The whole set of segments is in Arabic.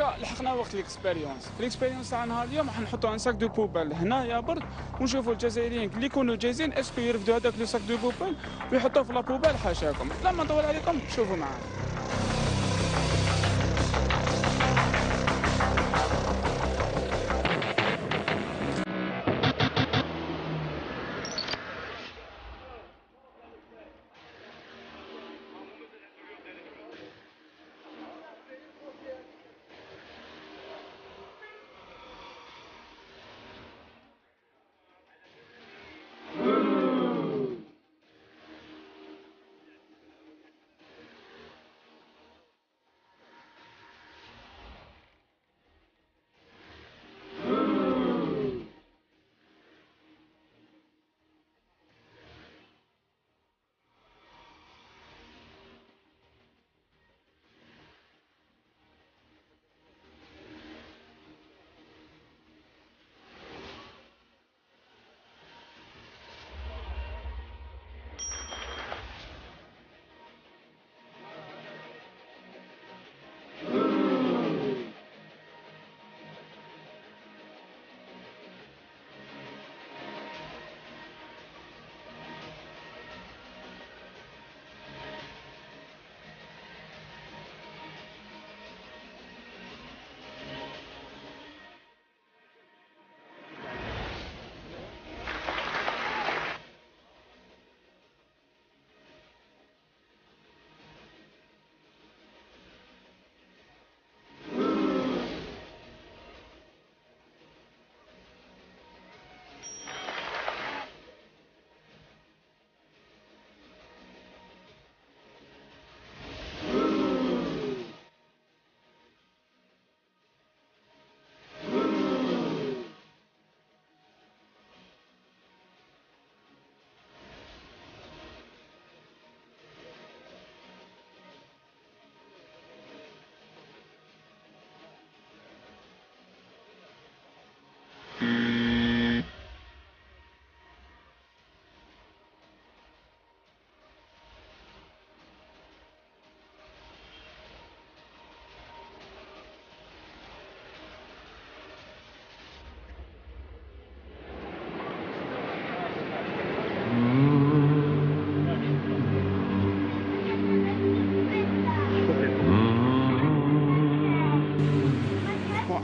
هكا لحقنا وقت ليكسبيريونس تاع نهار اليوم راح نحطوا ان ساك دو بوبال هنايا برك ونشوفوا الجزائريين اللي يكونوا جايزين اسكو يرفدوا هذاك لو ساك دو بوبال ويحطوه في لا بوبال. حاشاكم لما نطول عليكم شوفوا معانا.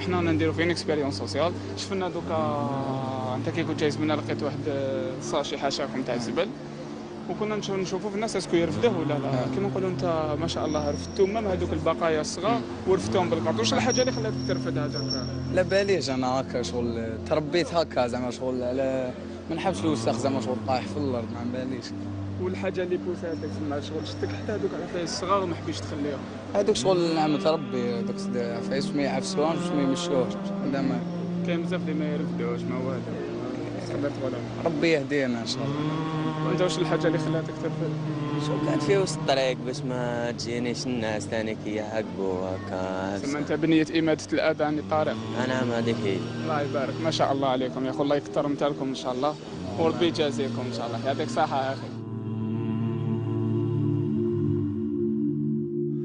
حنا نديرو فين اكسبيريونس سوسيال. شفنا دوكا انت كي كنت جايز منا لقيت واحد الساشي حاشاكم تاع الزبل وكنا نشوفوا في الناس اسكو يرفدوه ولا لا. كيما نقولوا انت ما شاء الله رفدتو مام هذوك البقايا الصغار ورفدتهم بالكارطوش. الحاجه اللي خلاتك ترفد هذاك؟ لا باليش انا هكا شغل تربيت هكا زعما شغل على ما نحبش الوسخ زعما شغل طايح في الارض ما باليش. والحاجه اللي بوساتك تسمى شغل شتك حتى هذوك العفايس الصغار وما حبيتش تخليهم؟ هذوك شغل نعم تربي هذوك عفايس ما يعفسوهمش ما يمشوهش. هذا ما كاين بزاف اللي ما يرفدوش ما والو. تقدر تقول ربي يهدينا ان شاء الله. وانت واش الحاجه اللي خلاتك ترفد؟ شو كانت في وسط الطريق باش ما تجينيش الناس ثاني كيعاقبوا هكا. تسمى انت بنيه اماده الاذى عن الطريق. نعم هذيك هي. الله يبارك ما شاء الله عليكم يا اخو. الله يكثر امثالكم ان شاء الله وربي يجازيكم ان شاء الله. يعطيك صحه يا اخي.